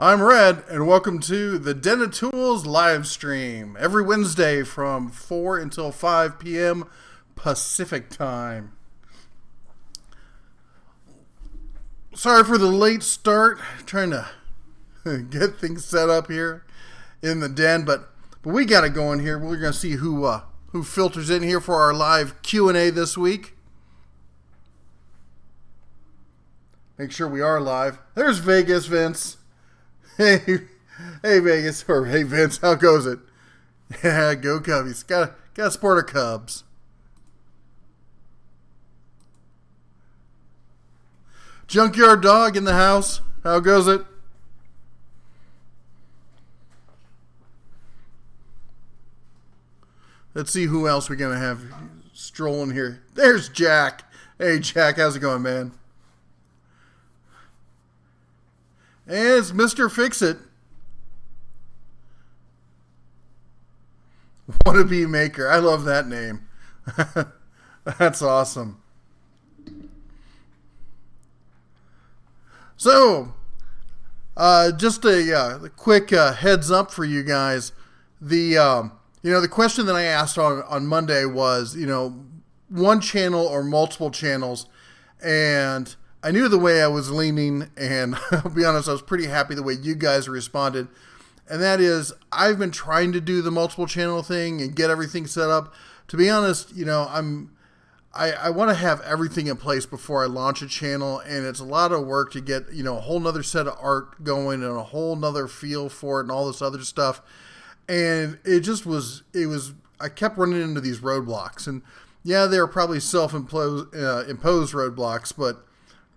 I'm Red, and welcome to the Den of Tools live stream every Wednesday from 4 until 5 p.m. Pacific time. Sorry for the late start, trying to get things set up here in the den, but we got it going here. We're going to see who filters in here for our live Q&A this week. Make sure we are live. There's Vegas, Vince. Hey Vegas, or hey Vince, how goes it? Yeah, go Cubbies. Got to support our Cubs. Junkyard Dog in the house. How goes it? Let's see who else we're going to have strolling here. There's Jack. Hey Jack, how's it going, man? And it's Mr. Fix-It. Wannabe Maker. I love that name. That's awesome. So, just a quick heads up for you guys. The question that I asked on Monday was, one channel or multiple channels, and I knew the way I was leaning, and I'll be honest, I was pretty happy the way you guys responded. And that is, I've been trying to do the multiple channel thing and get everything set up. To be honest, I want to have everything in place before I launch a channel, and it's a lot of work to get, a whole nother set of art going and a whole nother feel for it and all this other stuff. And it was, I kept running into these roadblocks. And yeah, they were probably self-imposed roadblocks, but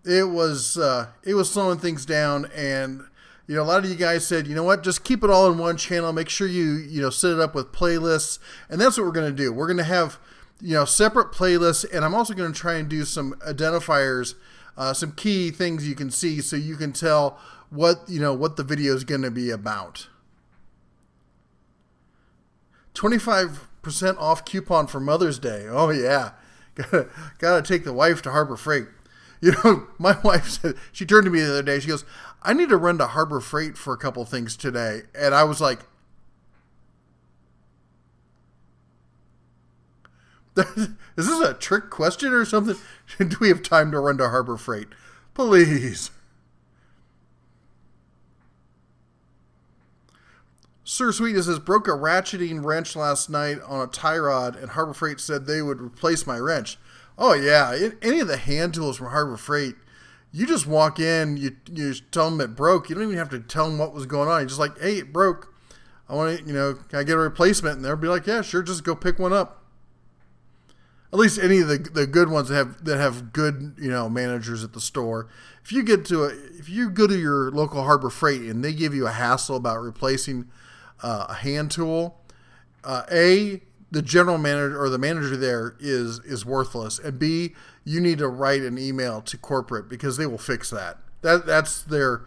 it was slowing things down. And a lot of you guys said, just keep it all in one channel. Make sure you set it up with playlists, and that's what we're going to do. We're going to have separate playlists, and I'm also going to try and do some identifiers, some key things you can see, so you can tell what the video is going to be about. 25% off coupon for Mother's Day. Oh yeah, gotta take the wife to Harbor Freight. My wife said, she turned to me the other day, she goes, I need to run to Harbor Freight for a couple things today. And I was like, is this a trick question or something? Do we have time to run to Harbor Freight? Please. Sir Sweetness says, broke a ratcheting wrench last night on a tie rod, and Harbor Freight said they would replace my wrench. Oh, yeah. Any of the hand tools from Harbor Freight, you just walk in, you tell them it broke. You don't even have to tell them what was going on. You're just like, hey, it broke. I want to, can I get a replacement? And they'll be like, yeah, sure, just go pick one up. At least any of the good ones that have good, managers at the store. If you go to your local Harbor Freight and they give you a hassle about replacing a hand tool, the general manager or the manager there is worthless, and B, you need to write an email to corporate because they will fix that. That's their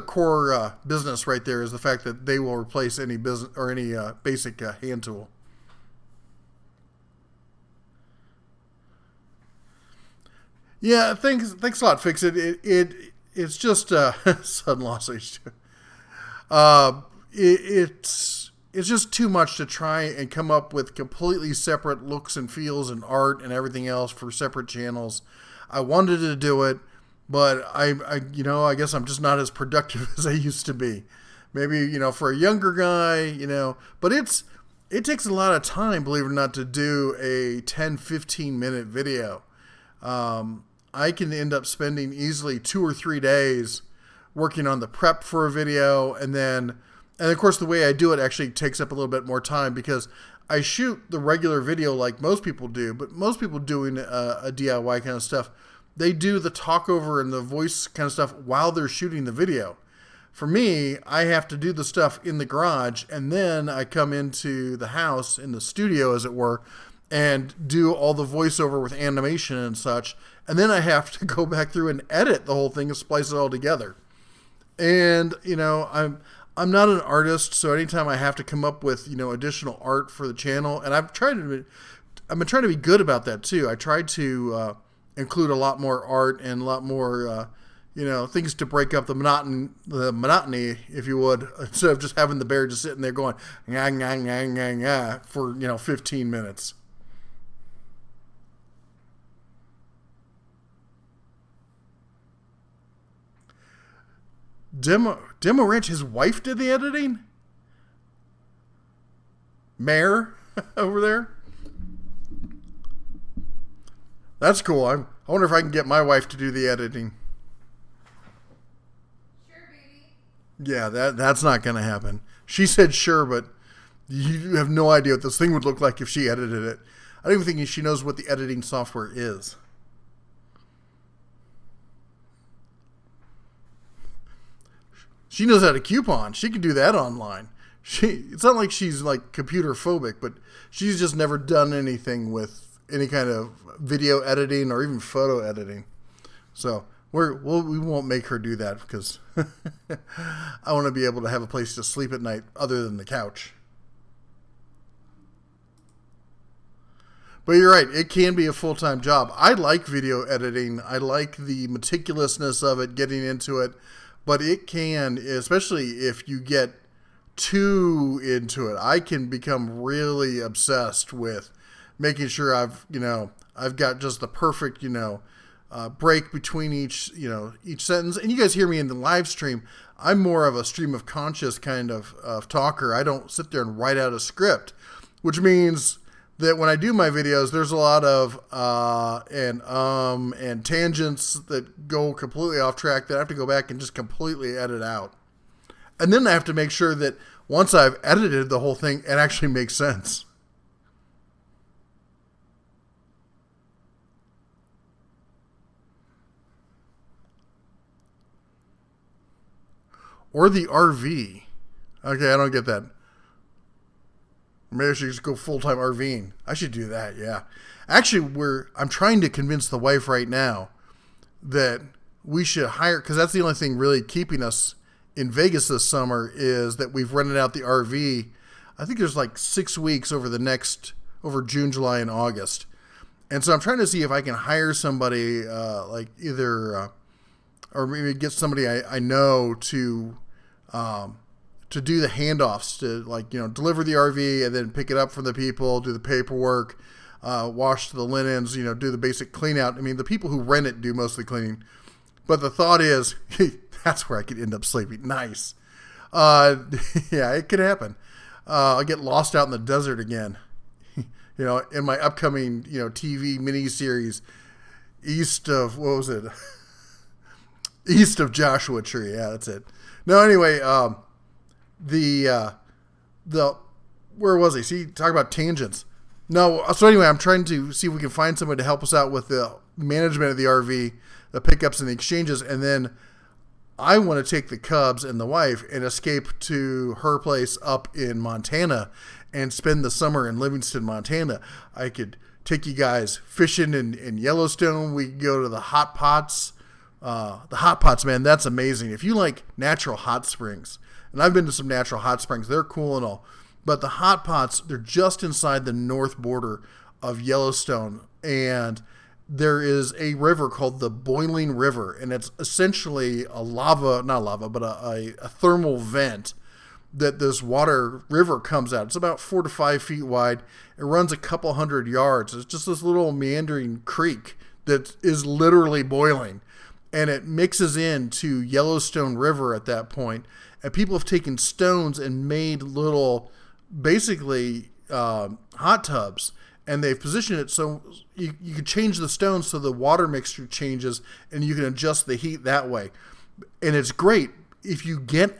core business right there, is the fact that they will replace any business or any basic hand tool. Yeah, thanks a lot, Fix It. It's just sudden loss. It's just too much to try and come up with completely separate looks and feels and art and everything else for separate channels. I wanted to do it, but I guess I'm just not as productive as I used to be. Maybe, for a younger guy, but it takes a lot of time, believe it or not, to do a 10, 15 minute video. I can end up spending easily 2 or 3 days working on the prep for a video, and of course the way I do it actually takes up a little bit more time because I shoot the regular video like most people do, but most people doing a DIY kind of stuff, they do the talk over and the voice kind of stuff while they're shooting the video. For me, I have to do the stuff in the garage, and then I come into the house, in the studio as it were, and do all the voiceover with animation and such, and then I have to go back through and edit the whole thing and splice it all together. And, I'm not an artist, so anytime I have to come up with, additional art for the channel, and I've been trying to be good about that too. I tried to include a lot more art and a lot more, things to break up the monotony, if you would, instead of just having the bear just sitting there going, "Nga, nga, nga, nga, nga," for, 15 minutes. Demo Ranch, his wife did the editing? Mare over there? That's cool. I wonder if I can get my wife to do the editing. Sure, baby. Yeah, that's not going to happen. She said sure, but you have no idea what this thing would look like if she edited it. I don't even think she knows what the editing software is. She knows how to coupon. She can do that online. It's not like she's like computer phobic, but she's just never done anything with any kind of video editing or even photo editing. So we won't make her do that because I want to be able to have a place to sleep at night other than the couch. But you're right, it can be a full-time job. I like video editing. I like the meticulousness of it, getting into it. But it can, especially if you get too into it, I can become really obsessed with making sure I've got just the perfect, break between each sentence. And you guys hear me in the live stream. I'm more of a stream of conscious kind of talker. I don't sit there and write out a script, which means that when I do my videos, there's a lot of and tangents that go completely off track that I have to go back and just completely edit out. And then I have to make sure that once I've edited the whole thing, it actually makes sense. Or the RV. Okay, I don't get that. Maybe I should just go full-time RVing. I should do that, yeah. Actually, I'm trying to convince the wife right now that we should hire, because that's the only thing really keeping us in Vegas this summer is that we've rented out the RV. I think there's like 6 weeks over June, July, and August. And so I'm trying to see if I can hire somebody, or maybe get somebody I know to do the handoffs, to deliver the RV and then pick it up from the people, do the paperwork, wash the linens, do the basic clean out. I mean, the people who rent it do most of the cleaning, but the thought is, that's where I could end up sleeping. Nice. Yeah, it could happen. I'll get lost out in the desert again, in my upcoming, TV miniseries, East of Joshua Tree. Yeah, that's it. No, anyway, where was I? See, talk about tangents. No, so anyway, I'm trying to see if we can find somebody to help us out with the management of the RV, the pickups and the exchanges, and then I want to take the Cubs and the wife and escape to her place up in Montana and spend the summer in Livingston, Montana. I could take you guys fishing in Yellowstone. We could go to the hot pots. The hot pots, man, that's amazing. If you like natural hot springs, and I've been to some natural hot springs, they're cool and all, but the hot pots, they're just inside the north border of Yellowstone, and there is a river called the Boiling River, and it's essentially a thermal vent that this river comes out. It's about 4 to 5 feet wide. It runs a couple hundred yards. It's just this little meandering creek that is literally boiling, and it mixes into Yellowstone River at that point. And people have taken stones and made little, basically, hot tubs. And they've positioned it so you can change the stones so the water mixture changes and you can adjust the heat that way. And it's great. If you get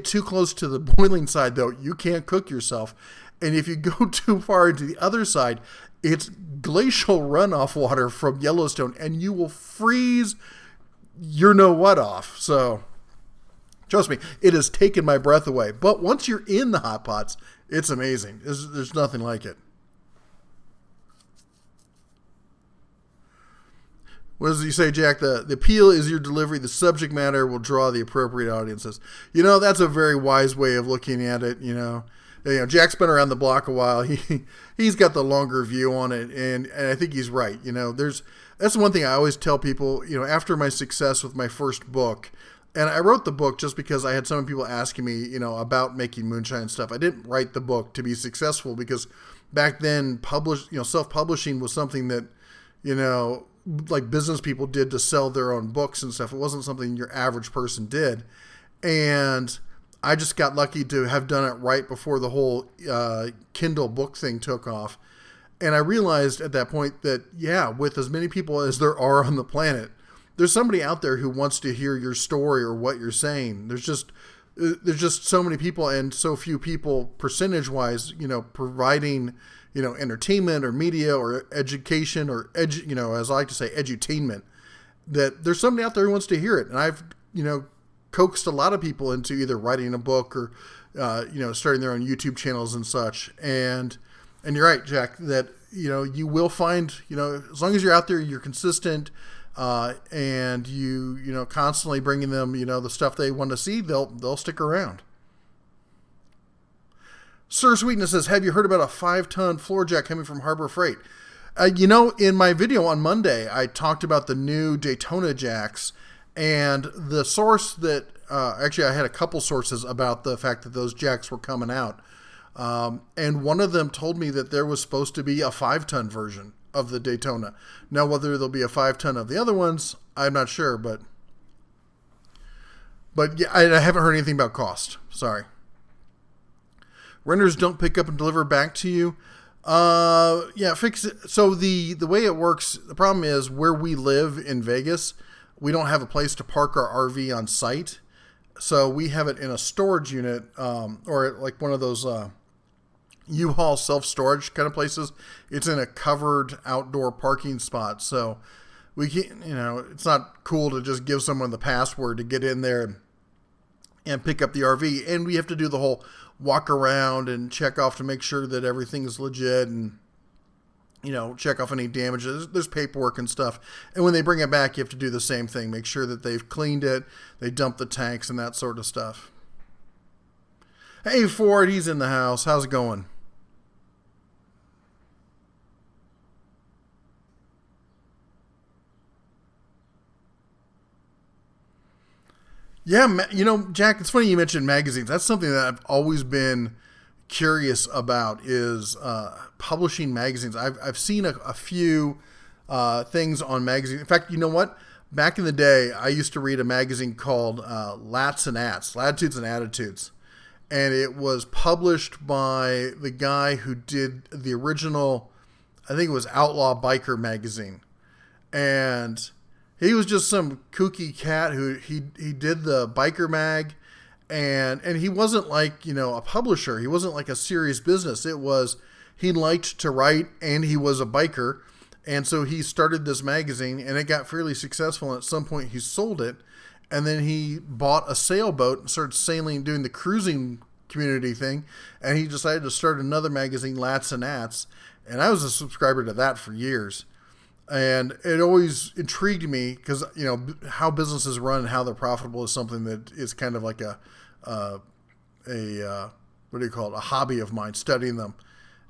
too close to the boiling side, though, you can't cook yourself. And if you go too far into the other side, it's glacial runoff water from Yellowstone, and you will freeze your know-what off. So, trust me, it has taken my breath away. But once you're in the hot pots, it's amazing. There's nothing like it. What does he say, Jack? The appeal is your delivery. The subject matter will draw the appropriate audiences. That's a very wise way of looking at it, Jack's been around the block a while. He's got the longer view on it, and I think he's right. That's one thing I always tell people. After my success with my first book, and I wrote the book just because I had so many people asking me, about making moonshine stuff. I didn't write the book to be successful because back then, self-publishing was something that, like business people did to sell their own books and stuff. It wasn't something your average person did, and I just got lucky to have done it right before the whole Kindle book thing took off. And I realized at that point that, with as many people as there are on the planet, there's somebody out there who wants to hear your story or what you're saying. There's just so many people and so few people percentage-wise, providing, entertainment or media or education or, as I like to say, edutainment, that there's somebody out there who wants to hear it. And I've, coaxed a lot of people into either writing a book or, starting their own YouTube channels and such. And you're right, Jack, that, you will find, as long as you're out there, you're consistent, and you constantly bringing them, the stuff they want to see, they'll stick around. Sir Sweetness says, have you heard about a 5-ton floor jack coming from Harbor Freight? In my video on Monday, I talked about the new Daytona jacks. And the source that, actually I had a couple sources about the fact that those jacks were coming out. And one of them told me that there was supposed to be a 5-ton version of the Daytona. Now, whether there'll be a 5-ton of the other ones, I'm not sure, but yeah, I haven't heard anything about cost. Sorry. Renters don't pick up and deliver back to you. Fix it. So the way it works, the problem is where we live in Vegas, we don't have a place to park our RV on site. So we have it in a storage unit, or like one of those U-Haul self-storage kind of places. It's in a covered outdoor parking spot. So we can't, it's not cool to just give someone the password to get in there and pick up the RV. And we have to do the whole walk around and check off to make sure that everything's legit and, check off any damages. There's paperwork and stuff. And when they bring it back, you have to do the same thing. Make sure that they've cleaned it. They dump the tanks and that sort of stuff. Hey, Ford, he's in the house. How's it going? Yeah, Jack, it's funny you mentioned magazines. That's something that I've always been curious about is publishing magazines. I've seen a few things on magazines. In fact, you know what? Back in the day, I used to read a magazine called Lats and Ats, Latitudes and Attitudes. And it was published by the guy who did the original, I think it was Outlaw Biker magazine. And he was just some kooky cat who he did the biker mag. And he wasn't like, a publisher. He wasn't like a serious business. It was, he liked to write and he was a biker. And so he started this magazine and it got fairly successful. And at some point he sold it. And then he bought a sailboat and started sailing, doing the cruising community thing. And he decided to start another magazine, Lats and Ats. And I was a subscriber to that for years. And it always intrigued me because, how businesses run and how they're profitable is something that is kind of like a hobby of mine, studying them.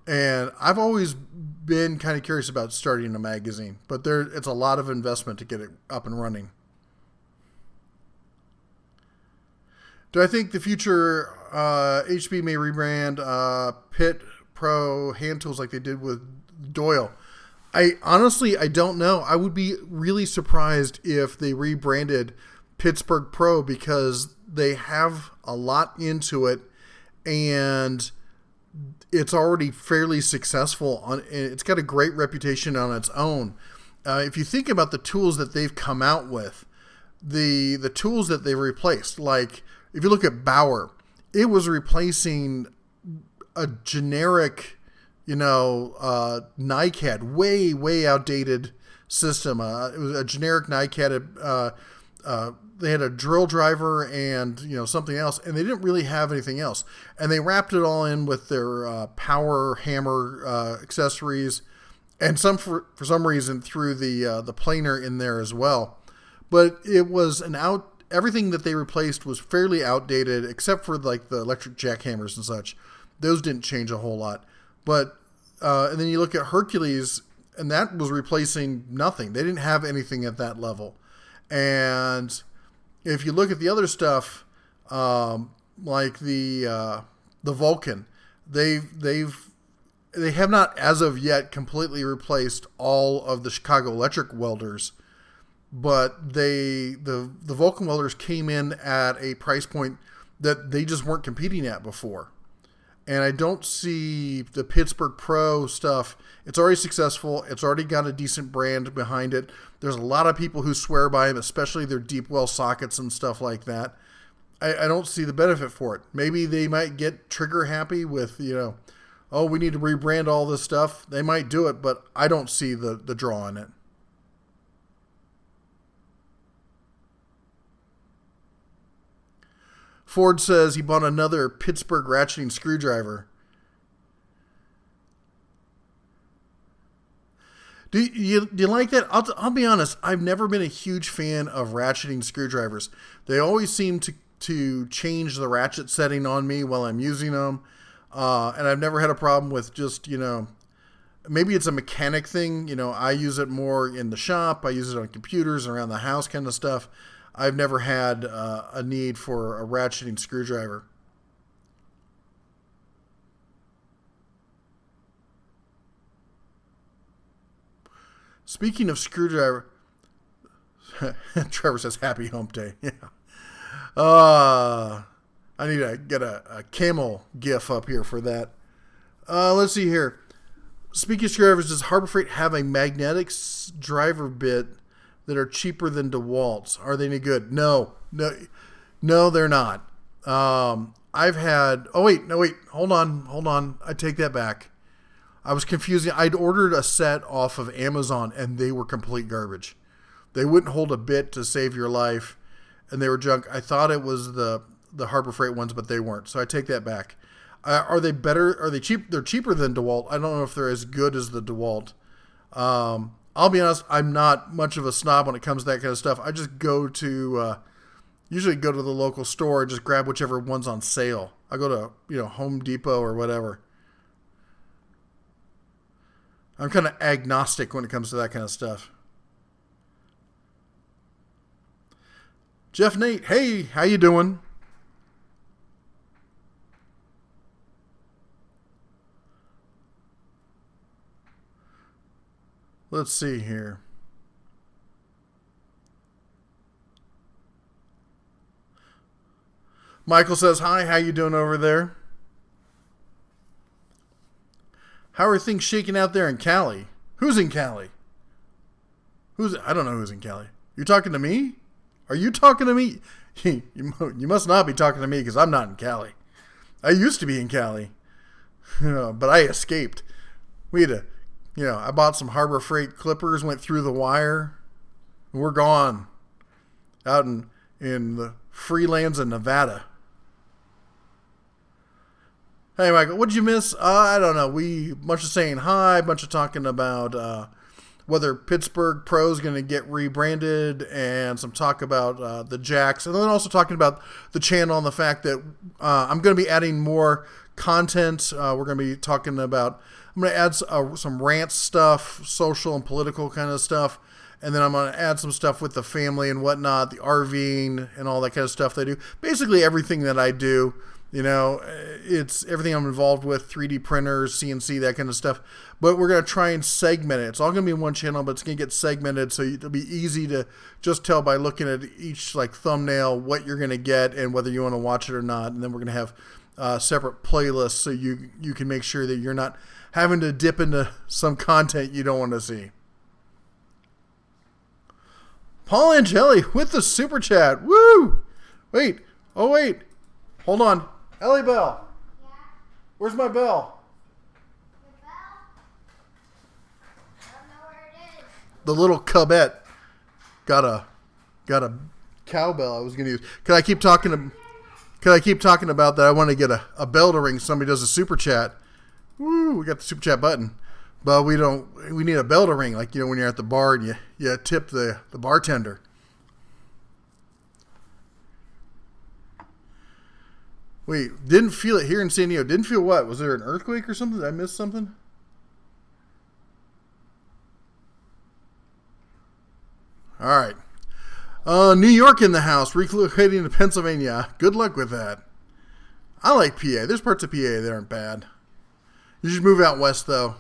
And I've always been kind of curious about starting a magazine, but it's a lot of investment to get it up and running. Do I think the future HB may rebrand Pit Pro hand tools like they did with Doyle? I don't know. I would be really surprised if they rebranded Pittsburgh Pro because they have a lot into it and it's already fairly successful. It's got a great reputation on its own. If you think about the tools that they've come out with, the tools that they've replaced, like if you look at Bauer, it was replacing a generic, NiCad, way outdated system. It was a generic NiCad. They had a drill driver and something else, and they didn't really have anything else. And they wrapped it all in with their power hammer accessories, and for some reason threw the planer in there as well. But it was everything that they replaced was fairly outdated, except for like the electric jackhammers and such. those didn't change a whole lot. But and then you look at Hercules, and that was replacing nothing. They didn't have anything at that level. And if you look at the other stuff, like the Vulcan, they have not as of yet completely replaced all of the Chicago Electric welders, but the Vulcan welders came in at a price point that they just weren't competing at before. And I don't see the Pittsburgh Pro stuff. It's already successful. It's already got a decent brand behind it. There's a lot of people who swear by them, especially their deep well sockets and stuff like that. I don't see the benefit for it. Maybe they might get trigger happy with, oh, we need to rebrand all this stuff. They might do it, but I don't see the draw in it. Ford says he bought another Pittsburgh ratcheting screwdriver. Do you like that? I'll be honest. I've never been a huge fan of ratcheting screwdrivers. They always seem to change the ratchet setting on me while I'm using them. And I've never had a problem with just, maybe it's a mechanic thing. I use it more in the shop. I use it on computers, around the house kind of stuff. I've never had a need for a ratcheting screwdriver. Speaking of screwdriver, Trevor says happy hump day. Yeah. I need to get a camel gif up here for that. Let's see here. Speaking of screwdrivers, does Harbor Freight have a magnetic driver bit that are cheaper than DeWalt's? Are they any good? No, they're not. I've had, hold on. I take that back. I was confusing. I'd ordered a set off of Amazon and they were complete garbage. They wouldn't hold a bit to save your life and they were junk. I thought it was the Harbor Freight ones, but they weren't. So I take that back. Are they better? Are they cheap? They're cheaper than DeWalt. I don't know if they're as good as the DeWalt. I'll be honest, I'm not much of a snob when it comes to that kind of stuff. I just go to, usually go to the local store and just grab whichever one's on sale. I go to, Home Depot or whatever. I'm kind of agnostic when it comes to that kind of stuff. Jeff Nate, hey, how you doing? Let's see here. Michael says, hi, how you doing over there? How are things shaking out there in Cali? Who's in Cali? I don't know who's in Cali. You talking to me? Are you talking to me? You must not be talking to me because I'm not in Cali. I used to be in Cali, but I escaped. We had I bought some Harbor Freight clippers, went through the wire, and we're gone out in the free lands of Nevada. Hey, Michael, what did you miss? I don't know. Bunch of saying hi, bunch of talking about whether Pittsburgh Pro is going to get rebranded, and some talk about the Jacks, and then also talking about the channel and the fact that I'm going to be adding more content. We're going to be talking about, I'm going to add some Rants stuff, social and political kind of stuff, and then I'm going to add some stuff with the family and whatnot, the RVing and all that kind of stuff they do. Basically everything that I do. It's everything I'm involved with, 3D printers, CNC, that kind of stuff. But we're going to try and segment it. It's all going to be in one channel, but it's going to get segmented, so it'll be easy to just tell by looking at each thumbnail what you're going to get and whether you want to watch it or not. And then we're going to have separate playlists so you can make sure that you're not having to dip into some content you don't want to see. Paul Angeli with the super chat. Woo! Wait. Hold on. Ellie Bell. Yeah? Where's my bell? Your bell? I don't know where it is. The little cubette got a cowbell I was going to use. Could I keep talking about that? I want to get a bell to ring. Somebody does a super chat. Woo, we got the super chat button. But we need a bell to ring, like, when you're at the bar and you tip the bartender. Wait, didn't feel it here in San Diego. Didn't feel what? Was there an earthquake or something? Did I miss something? All right. New York in the house, relocating to Pennsylvania. Good luck with that. I like PA. There's parts of PA that aren't bad. You should move out west, though.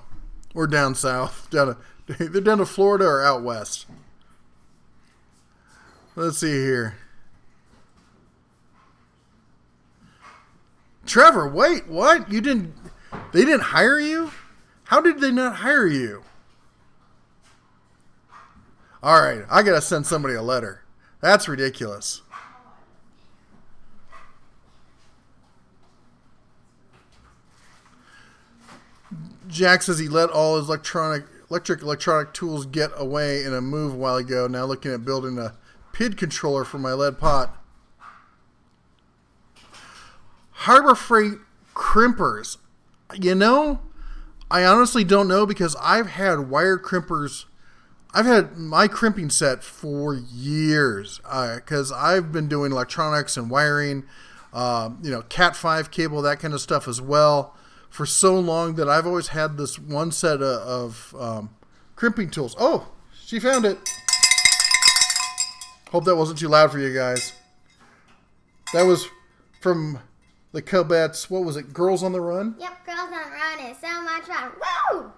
Or down south. They're down to Florida or out west. Let's see here. Trevor, wait, what? They didn't hire you? How did they not hire you? All right, I got to send somebody a letter. That's ridiculous. Jack says he let all his electronic tools get away in a move a while ago. Now looking at building a PID controller for my lead pot. Harbor Freight crimpers. You know, I honestly don't know because I've had wire crimpers. I've had my crimping set for years because I've been doing electronics and wiring, Cat 5 cable, that kind of stuff as well for so long that I've always had this one set of crimping tools. Oh, she found it. Hope that wasn't too loud for you guys. That was from the Cubets. What was it? Girls on the Run? Yep, Girls on the Run is so much fun. Woo!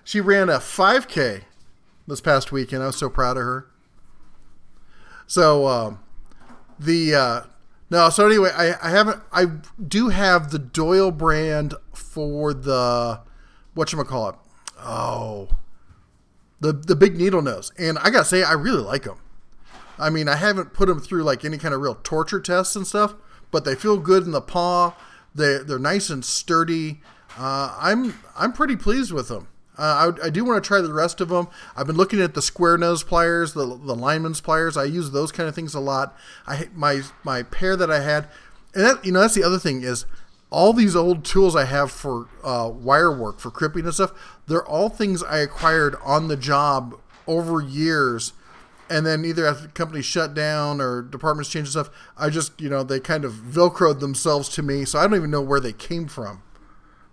She ran a 5K this past weekend. I was so proud of her. So, so anyway, I do have the Doyle brand for the, whatchamacallit? Oh, the big needle nose. And I gotta say, I really like them. I mean, I haven't put them through like any kind of real torture tests and stuff, but they feel good in the paw. They're nice and sturdy. I'm pretty pleased with them. I do want to try the rest of them. I've been looking at the square nose pliers, the lineman's pliers. I use those kind of things a lot. My pair that I had, and that's the other thing is all these old tools I have for wire work, for crimping and stuff. They're all things I acquired on the job over years. And then either after the company shut down or departments changed stuff, I just, they kind of Velcroed themselves to me. So I don't even know where they came from.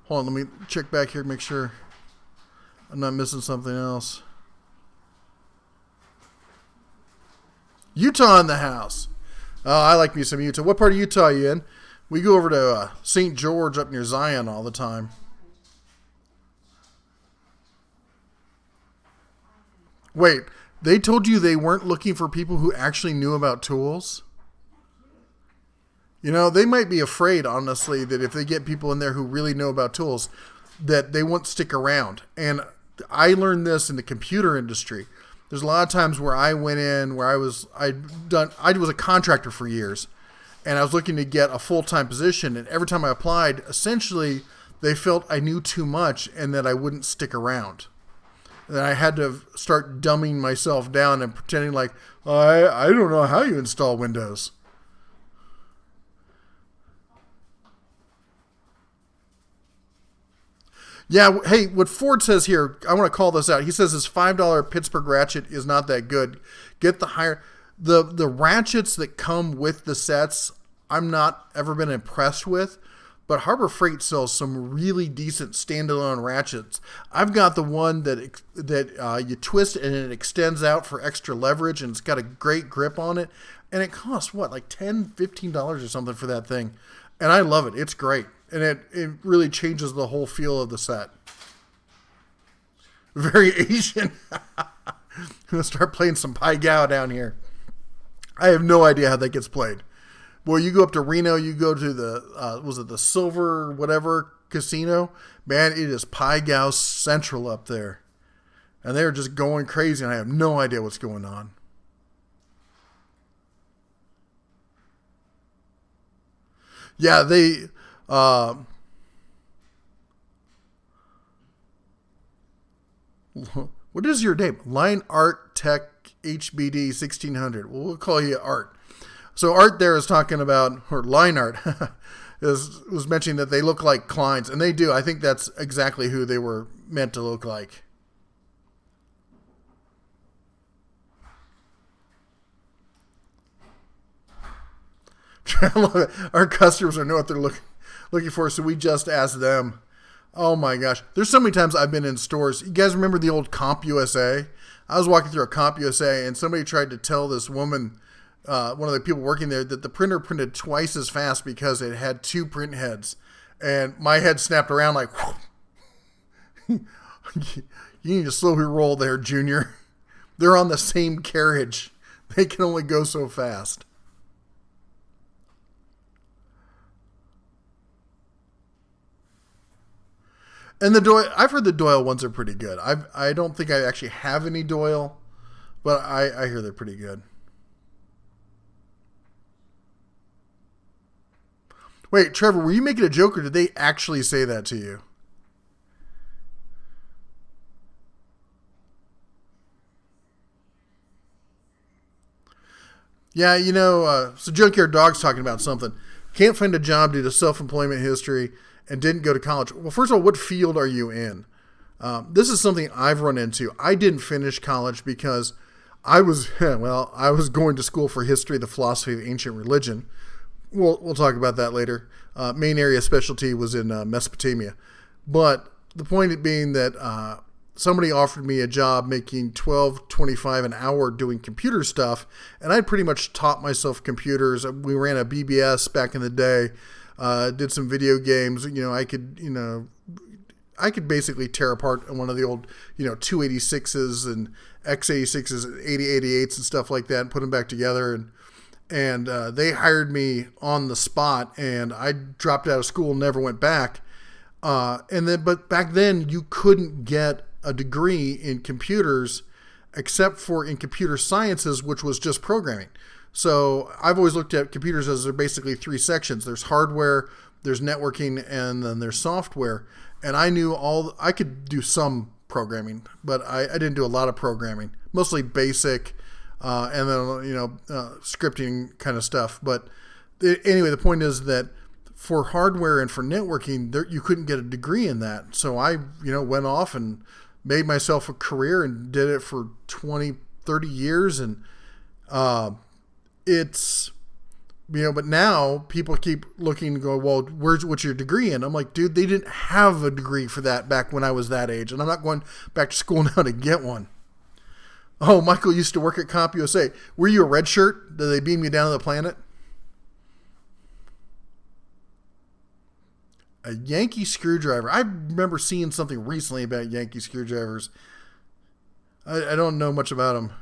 Hold on, let me check back here to make sure I'm not missing something else. Utah in the house. Oh, I like me some Utah. What part of Utah are you in? We go over to St. George up near Zion all the time. Wait. They told you they weren't looking for people who actually knew about tools? They might be afraid, honestly, that if they get people in there who really know about tools, that they won't stick around. And I learned this in the computer industry. There's a lot of times where I went in, where I was a contractor for years, and I was looking to get a full-time position. And every time I applied, essentially, they felt I knew too much and that I wouldn't stick around. And I had to start dumbing myself down and pretending like, I don't know how you install Windows. Yeah, hey, what Ford says here, I want to call this out. He says his $5 Pittsburgh ratchet is not that good. Get the higher... The ratchets that come with the sets, I'm not ever been impressed with. But Harbor Freight sells some really decent standalone ratchets. I've got the one that you twist and it extends out for extra leverage, and it's got a great grip on it. And it costs, like $10, $15 or something for that thing. And I love it. It's great. And it really changes the whole feel of the set. Very Asian. I'm going to start playing some Pai Gow down here. I have no idea how that gets played. Well, you go up to Reno, you go to the Silver whatever casino. Man, it is Pai Gow Central up there. And they're just going crazy, and I have no idea what's going on. Yeah, they... what is your name? Line Art Tech HBD 1600. Well, we'll call you Art. So Art there is talking about, or Line Art, was mentioning that they look like Kleins, and they do. I think that's exactly who they were meant to look like. I love it. Our customers don't know what they're looking for, so we just ask them. Oh my gosh. There's so many times I've been in stores. You guys remember the old Comp USA? I was walking through a Comp USA and somebody tried to tell this woman, one of the people working there, that the printer printed twice as fast because it had 2 print heads. And my head snapped around like, you need to slowly roll there, Junior. They're on the same carriage. They can only go so fast. And the Doyle, I've heard the Doyle ones are pretty good. I don't think I actually have any Doyle, but I hear they're pretty good. Wait, Trevor, were you making a joke or did they actually say that to you? Yeah, so Junkyard Dog's talking about something. Can't find a job due to self-employment history and didn't go to college. Well, first of all, what field are you in? This is something I've run into. I didn't finish college because I was going to school for history, the philosophy of ancient religion. We'll talk about that later. Main area specialty was in Mesopotamia. But the point being that somebody offered me a job making $12.25 an hour doing computer stuff, and I'd pretty much taught myself computers. We ran a BBS back in the day, did some video games. I could basically tear apart one of the old, 286s and x86s, 8088s and stuff like that and put them back together. And they hired me on the spot, and I dropped out of school and never went back. But back then you couldn't get a degree in computers except for in computer sciences, which was just programming. So I've always looked at computers as they're basically 3 sections. There's hardware, there's networking, and then there's software. And I could do some programming, but I didn't do a lot of programming, mostly basic, and then, scripting kind of stuff. But anyway, the point is that for hardware and for networking, you couldn't get a degree in that. So I, went off and made myself a career and did it for 20, 30 years. And it's, but now people keep looking and go, well, what's your degree in? I'm like, dude, they didn't have a degree for that back when I was that age. And I'm not going back to school now to get one. Oh, Michael used to work at CompUSA. Were you a red shirt? Did they beam you down to the planet? A Yankee screwdriver. I remember seeing something recently about Yankee screwdrivers. I don't know much about them.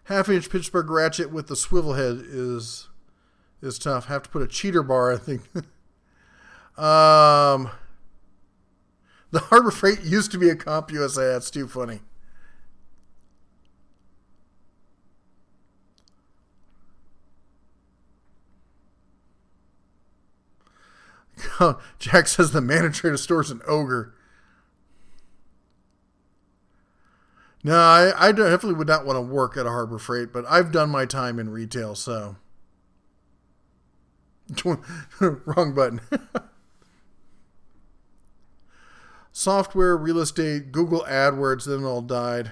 1/2-inch Pittsburgh ratchet with the swivel head is tough. Have to put a cheater bar, I think. The Harbor Freight used to be a CompUSA. That's too funny. Jack says the manager at a store is an ogre. No, I definitely would not want to work at a Harbor Freight, but I've done my time in retail, so. Wrong button. Software, real estate, Google AdWords, then it all died.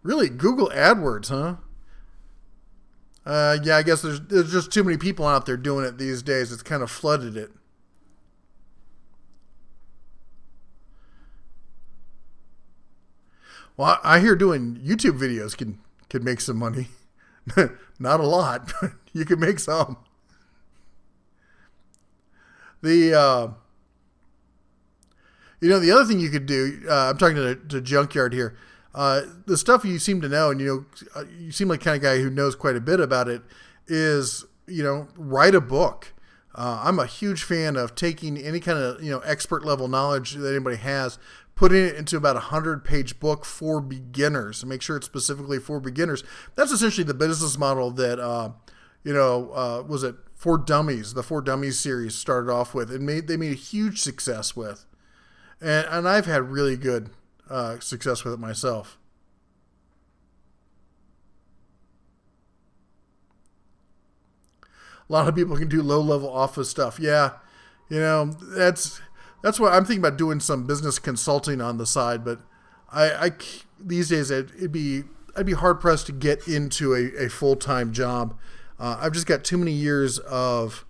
Really? Google AdWords, huh? Yeah, I guess there's just too many people out there doing it these days. It's kind of flooded it. Well, I hear doing YouTube videos can make some money. Not a lot, but you can make some. The other thing you could do, I'm talking to Junkyard here, the stuff you seem to know, and you seem like the kind of guy who knows quite a bit about it, is, write a book. I'm a huge fan of taking any kind of, expert level knowledge that anybody has, putting it into about 100-page book for beginners, and make sure it's specifically for beginners. That's essentially the business model that, was it For Dummies, the For Dummies series started off with, and they made a huge success with. And I've had really good success with it myself. A lot of people can do low-level office stuff. Yeah, that's what I'm thinking about, doing some business consulting on the side, but These days I'd be hard pressed to get into a full time job. I've just got too many years of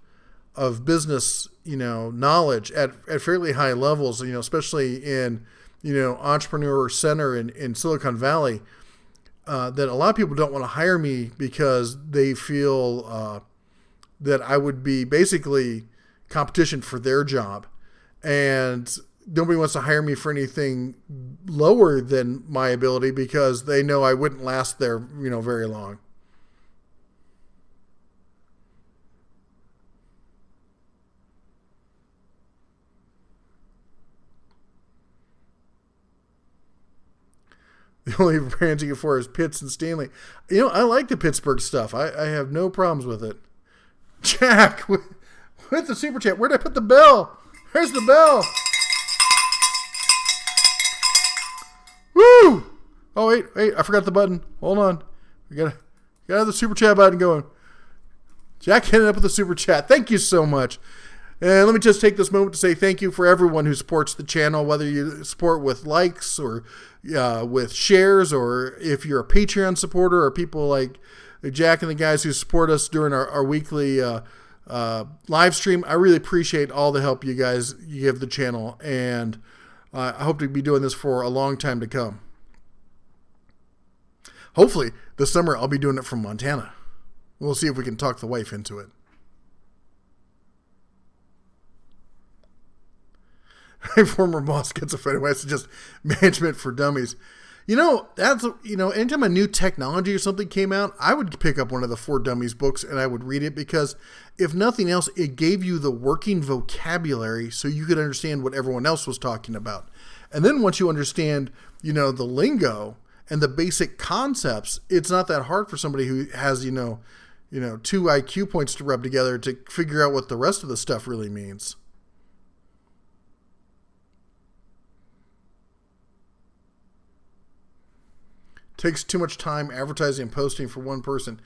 business, knowledge at fairly high levels, especially in, entrepreneur center in Silicon Valley, that a lot of people don't want to hire me because they feel that I would be basically competition for their job. And nobody wants to hire me for anything lower than my ability because they know I wouldn't last there, very long. The only brands you can afford is Pitts and Stanley. I like the Pittsburgh stuff. I have no problems with it. Jack, with the super chat. Where'd I put the bell? Where's the bell? Woo! Oh, wait. I forgot the button. Hold on. We gotta have the super chat button going. Jack ended up with the super chat. Thank you so much. And let me just take this moment to say thank you for everyone who supports the channel, whether you support with likes or with shares, or if you're a Patreon supporter, or people like Jack and the guys who support us during our weekly live stream. I really appreciate all the help you give the channel, and I hope to be doing this for a long time to come. Hopefully this summer I'll be doing it from Montana. We'll see if we can talk the wife into it. My former boss gets offended when I suggest management for dummies. Anytime a new technology or something came out, I would pick up one of the For Dummies books and I would read it, because if nothing else, it gave you the working vocabulary so you could understand what everyone else was talking about. And then once you understand, the lingo and the basic concepts, it's not that hard for somebody who has, 2 IQ points to rub together to figure out what the rest of the stuff really means. Takes too much time advertising and posting for one person.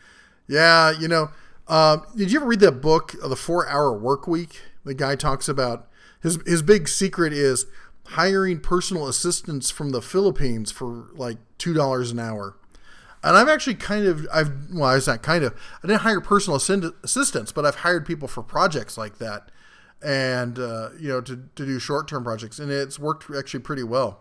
Yeah, did you ever read that book, The 4-Hour Work Week? The guy talks about his big secret is hiring personal assistants from the Philippines for like $2 an hour. And I've actually I didn't hire personal assistants, but I've hired people for projects like that, and to do short-term projects, and it's worked actually pretty well.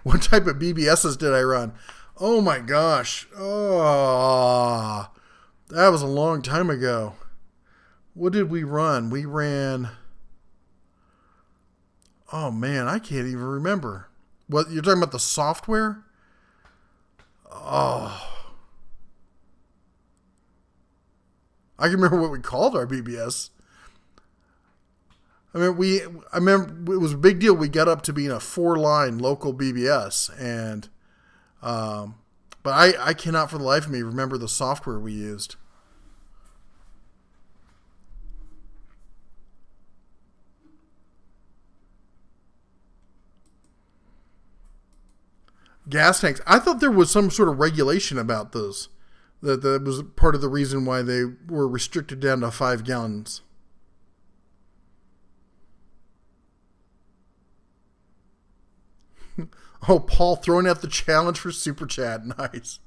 What type of BBSs did I run? Oh my gosh. Oh, that was a long time ago. What did we run? We ran... Oh man, I can't even remember. What, you're talking about the software? Oh. I can remember what we called our BBS. I remember it was a big deal. We got up to being a 4-line local BBS, and but I cannot for the life of me remember the software we used. Gas tanks. I thought there was some sort of regulation about those. That was part of the reason why they were restricted down to 5 gallons. Oh, Paul throwing out the challenge for Super Chat. Nice.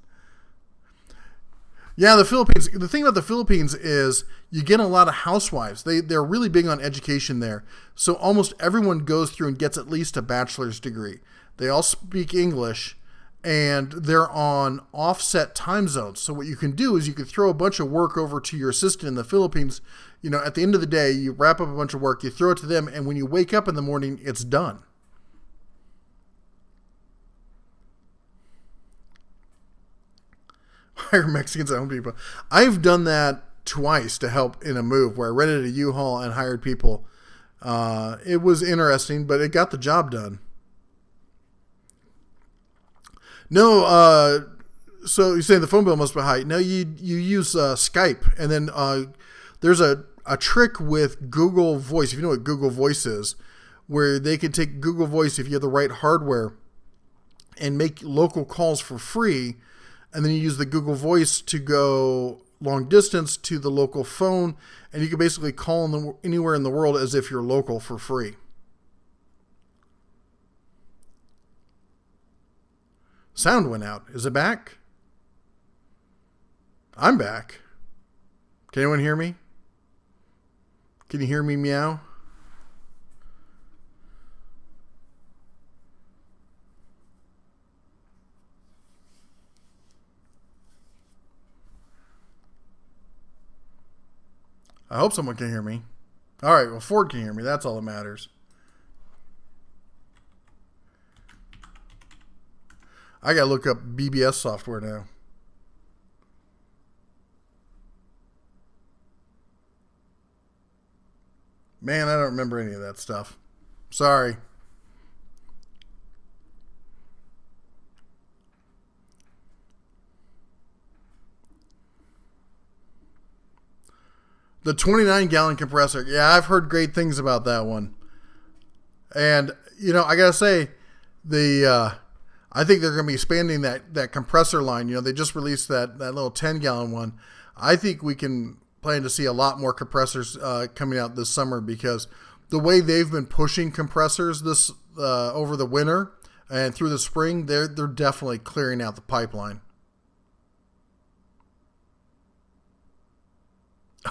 Yeah, the Philippines. The thing about the Philippines is you get a lot of housewives. They're really big on education there. So almost everyone goes through and gets at least a bachelor's degree. They all speak English, and they're on offset time zones. So what you can do is you can throw a bunch of work over to your assistant in the Philippines. At the end of the day, you wrap up a bunch of work, you throw it to them, and when you wake up in the morning, it's done. Hire Mexicans at Home Depot. I've done that twice to help in a move where I rented a U-Haul and hired people. It was interesting, but it got the job done. No, so you're saying the phone bill must be high. No, you use Skype, and then there's a trick with Google Voice, if you know what Google Voice is, where they can take Google Voice if you have the right hardware and make local calls for free. And then you use the Google Voice to go long distance to the local phone, and you can basically call anywhere in the world as if you're local for free. Sound went out. Is it back? I'm back. Can anyone hear me? Can you hear me meow? I hope someone can hear me. All right, well, Ford can hear me. That's all that matters. I got to look up BBS software now. Man, I don't remember any of that stuff. Sorry. The 29-gallon compressor. Yeah, I've heard great things about that one. And, you know, I got to say, I think they're going to be expanding that compressor line. You know, they just released that little 10-gallon one. I think we can plan to see a lot more compressors coming out this summer, because the way they've been pushing compressors this over the winter and through the spring, they're definitely clearing out the pipeline.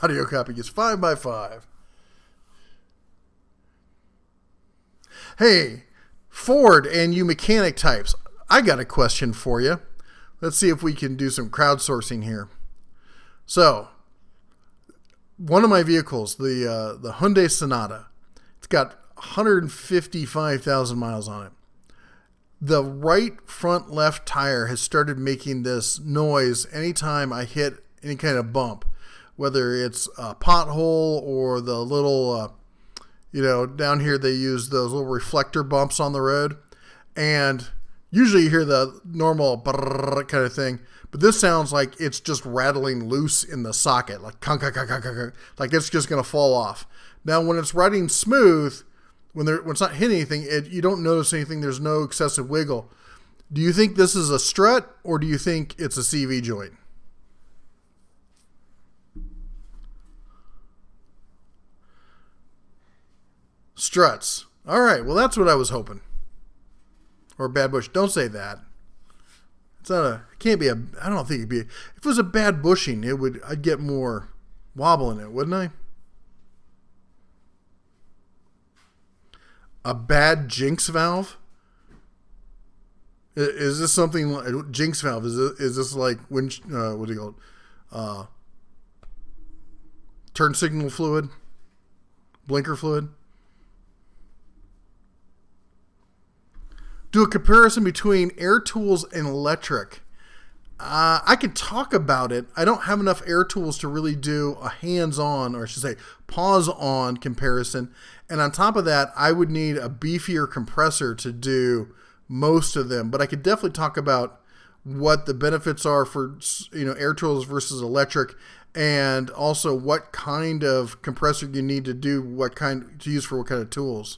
Audio copy gets 5x5. Hey, Ford and you mechanic types, I got a question for you. Let's see if we can do some crowdsourcing here. So, one of my vehicles, the Hyundai Sonata, it's got 155,000 miles on it. The right front left tire has started making this noise anytime I hit any kind of bump, whether it's a pothole or the little, down here they use those little reflector bumps on the road. And usually you hear the normal kind of thing, but this sounds like it's just rattling loose in the socket, like like it's just going to fall off. Now, when it's riding smooth, when it's not hitting anything, you don't notice anything. There's no excessive wiggle. Do you think this is a strut, or do you think it's a CV joint? Struts. All right. Well, that's what I was hoping. Or bad bush. Don't say that. It's not it can't be I don't think it'd be, if it was a bad bushing, I'd get more wobble in it, wouldn't I? A bad Jinx valve? Is this something like Jinx valve? Is this like what do you call it? Turn signal fluid? Blinker fluid? Do a comparison between air tools and electric. I can talk about it. I don't have enough air tools to really do a hands-on, or I should say pause-on comparison. And on top of that, I would need a beefier compressor to do most of them. But I could definitely talk about what the benefits are for air tools versus electric, and also what kind of compressor you need to do, to use for what kind of tools.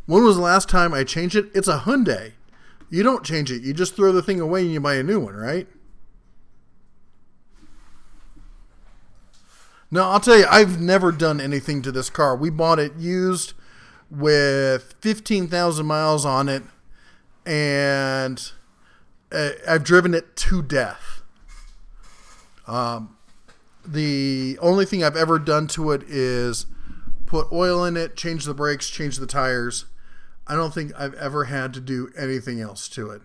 When was the last time I changed it? It's a Hyundai. You don't change it. You just throw the thing away and you buy a new one, right? No, I'll tell you, I've never done anything to this car. We bought it used with 15,000 miles on it, and I've driven it to death. The only thing I've ever done to it is put oil in it, change the brakes, change the tires. I don't think I've ever had to do anything else to it.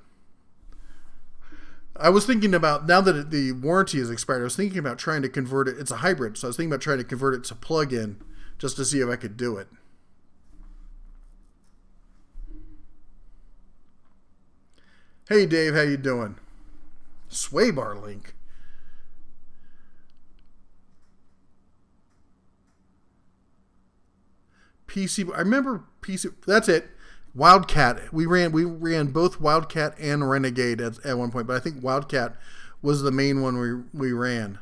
I was thinking about, now that the warranty is expired, I was thinking about trying to convert it. It's a hybrid, so I was thinking about trying to convert it to plug-in just to see if I could do it. Hey Dave, how you doing? Sway bar link. I remember PC. That's it. Wildcat. We ran both Wildcat and Renegade at one point, but I think Wildcat was the main one we ran.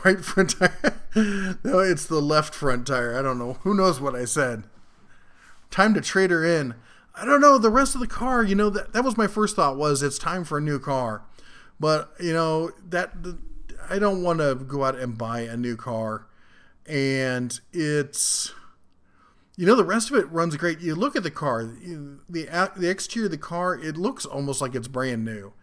Right front tire. No, it's the left front tire. I don't know. Who knows what I said? Time to trade her in. I don't know, the rest of the car, that was my first thought, was it's time for a new car. But, I don't want to go out and buy a new car. And it's, the rest of it runs great. You look at the car, the exterior of the car, it looks almost like it's brand new.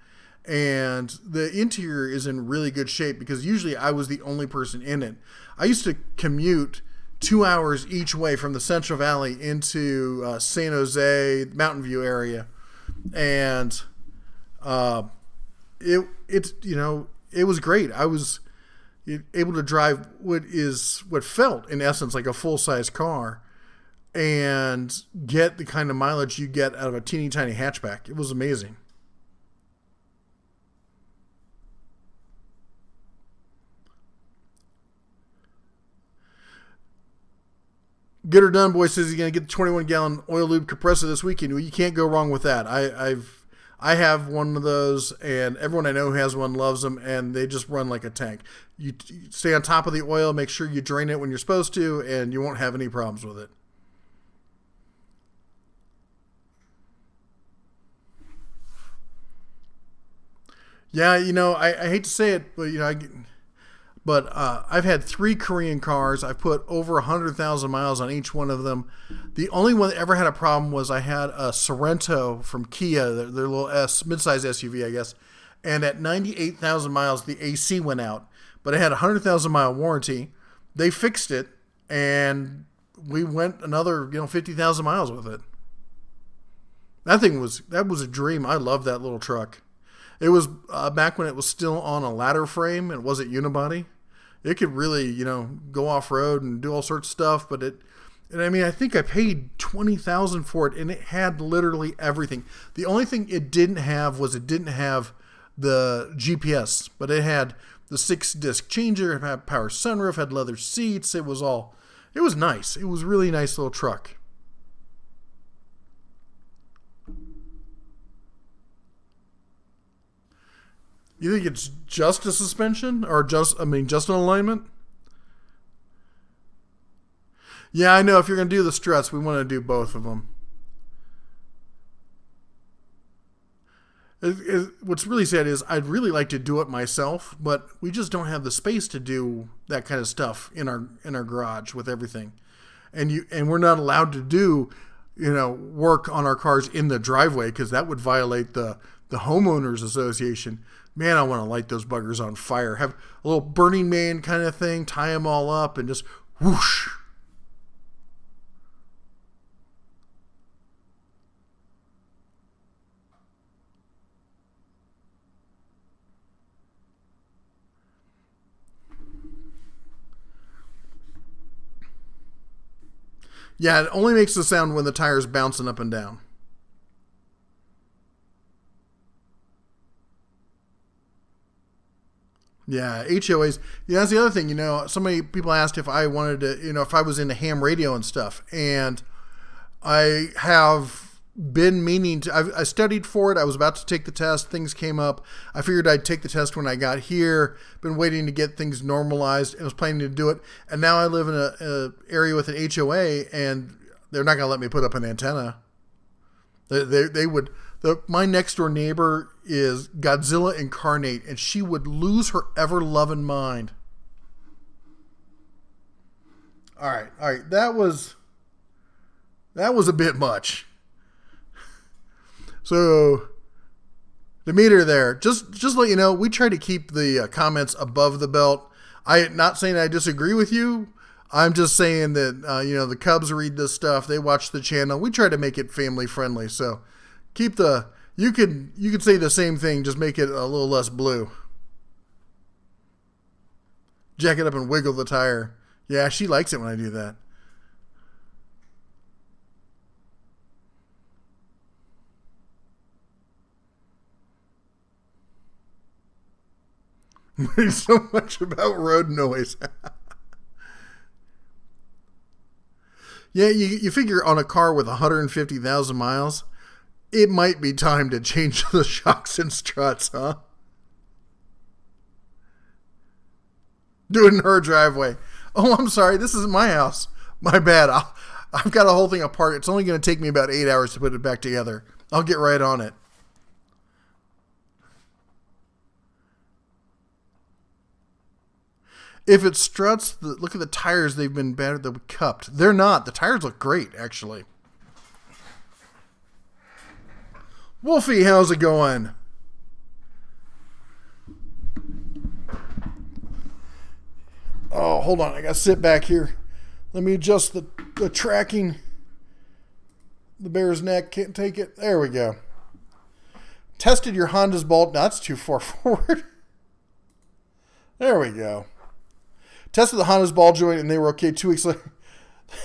And the interior is in really good shape because usually I was the only person in it. I used to commute 2 hours each way from the Central Valley into San Jose, Mountain View area. And it was great. I was able to drive what felt in essence like a full-size car and get the kind of mileage you get out of a teeny tiny hatchback. It was amazing. Get Her Done Boy says he's going to get the 21-gallon oil lube compressor this weekend. Well, you can't go wrong with that. I have one of those, and everyone I know who has one loves them, and they just run like a tank. You stay on top of the oil, make sure you drain it when you're supposed to, and you won't have any problems with it. Yeah, I hate to say it, but I've had 3 Korean cars. I've put over 100,000 miles on each one of them. The only one that ever had a problem was I had a Sorento from Kia, their little midsize SUV, I guess. And at 98,000 miles, the AC went out. But it had a 100,000 mile warranty. They fixed it, and we went another 50,000 miles with it. That was a dream. I loved that little truck. It was back when it was still on a ladder frame and it wasn't unibody. It could really, go off-road and do all sorts of stuff, but I think I paid $20,000 for it, and it had literally everything. The only thing it didn't have was it didn't have the GPS, but it had the 6-disc changer, it had power sunroof, had leather seats. It was nice. It was a really nice little truck. You think it's just a suspension or just an alignment? Yeah, I know. If you're going to do the struts, we want to do both of them. What's really sad is I'd really like to do it myself, but we just don't have the space to do that kind of stuff in our garage with everything. And we're not allowed to do, work on our cars in the driveway because that would violate the homeowners association. Man, I want to light those buggers on fire. Have a little Burning Man kind of thing, tie them all up, and just whoosh. Yeah, it only makes the sound when the tire's bouncing up and down. Yeah, HOAs. Yeah, that's the other thing. So many people asked if I wanted to, if I was into ham radio and stuff. And I have been meaning to, I studied for it. I was about to take the test. Things came up. I figured I'd take the test when I got here. Been waiting to get things normalized and was planning to do it. And now I live in a area with an HOA, and they're not going to let me put up an antenna. They would. My next door neighbor is Godzilla incarnate, and she would lose her ever-loving mind. All right. That was a bit much. So the meter there, just let you know, we try to keep the comments above the belt. I'm not saying I disagree with you. I'm just saying that the Cubs read this stuff. They watch the channel. We try to make it family friendly. So keep you could say the same thing, just make it a little less blue. Jack it up and wiggle the tire. Yeah, she likes it when I do that. So much about road noise. Yeah, you figure on a car with 150,000 miles, it might be time to change the shocks and struts, huh? Do it in her driveway. Oh, I'm sorry. This isn't my house. My bad. I've got a whole thing apart. It's only going to take me about 8 hours to put it back together. I'll get right on it. If it struts, look at the tires. They've been battered, they've been cupped. They're not. The tires look great, actually. Wolfie, how's it going? Oh, hold on. I got to sit back here. Let me adjust the tracking. The bear's neck can't take it. There we go. Tested your Honda's bolt. No, that's too far forward. There we go. Tested the Honda's ball joint and they were okay. 2 weeks later,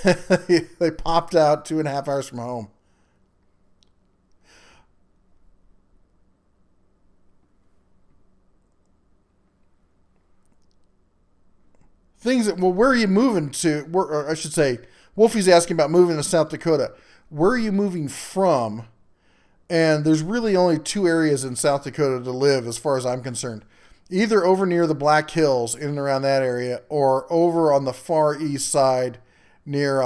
they popped out 2.5 hours from home. Where are you moving to? Or I should say, Wolfie's asking about moving to South Dakota. Where are you moving from? And there's really only 2 areas in South Dakota to live as far as I'm concerned. Either over near the Black Hills, in and around that area, or over on the far east side near,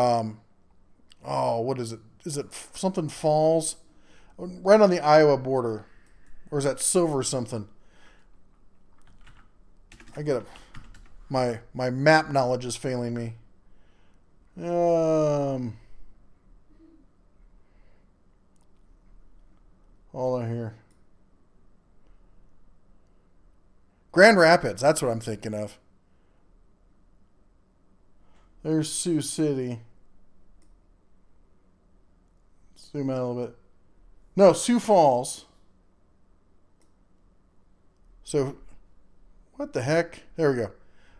what is it? Is it something Falls? Right on the Iowa border. Or is that Silver something? I get it. My map knowledge is failing me. Hold on here. Grand Rapids, that's what I'm thinking of. There's Sioux City. Zoom out a little bit. No, Sioux Falls. So, what the heck? There we go.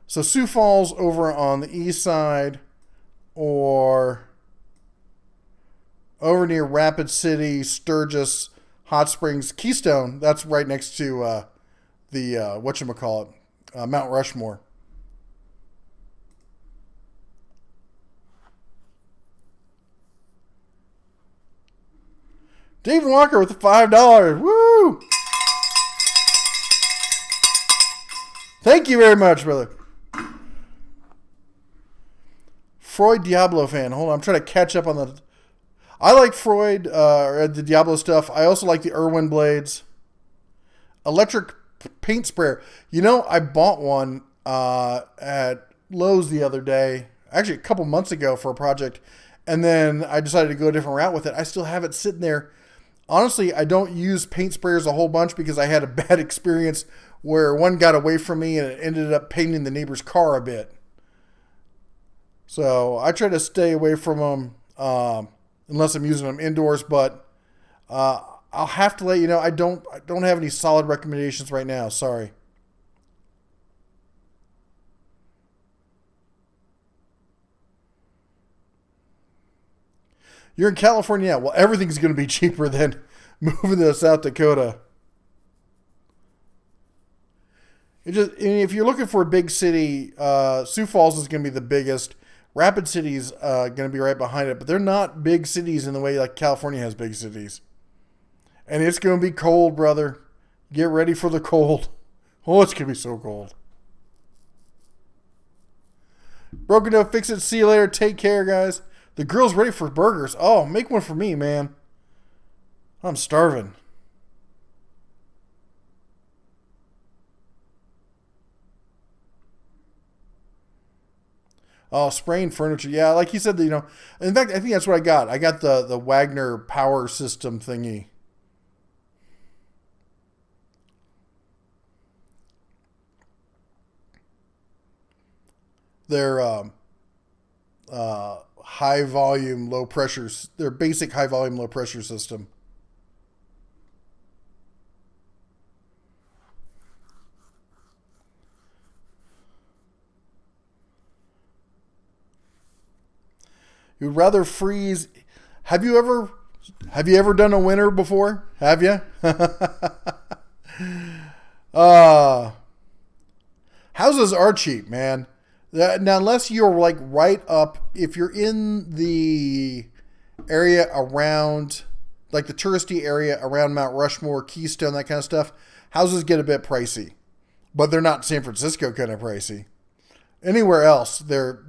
So Sioux Falls over on the east side, or over near Rapid City, Sturgis, Hot Springs, Keystone. That's right next to the whatchamacallit, Mount Rushmore. Dave Walker with the $5. Woo! Thank you very much, brother. Freud Diablo fan. Hold on, I'm trying to catch up on the... I like Freud, the Diablo stuff. I also like the Irwin blades. Electric paint sprayer. You know, I bought one at Lowe's the other day. Actually, a couple months ago for a project. And then I decided to go a different route with it. I still have it sitting there. Honestly, I don't use paint sprayers a whole bunch because I had a bad experience where one got away from me and it ended up painting the neighbor's car a bit. So I try to stay away from them unless I'm using them indoors. But I'll have to let you know I don't have any solid recommendations right now. Sorry. You're in California. Yeah, well, everything's going to be cheaper than moving to South Dakota. If you're looking for a big city, Sioux Falls is going to be the biggest. Rapid City's going to be right behind it, but they're not big cities in the way like California has big cities. And it's going to be cold, brother. Get ready for the cold. Oh, it's going to be so cold. Broken Dough, fix it. See you later. Take care, guys. The grill's ready for burgers. Oh, make one for me, man. I'm starving. Oh, spraying furniture. Yeah, like you said, in fact, I think that's what I got. I got the Wagner power system thingy. They're high volume, low pressures. Their basic high volume, low pressure system. You'd rather freeze. Have you ever done a winter before? Have you? Houses are cheap, man. Now, unless you're like right up, if you're in the area around, like the touristy area around Mount Rushmore, Keystone, that kind of stuff, houses get a bit pricey. But they're not San Francisco kind of pricey. Anywhere else, they're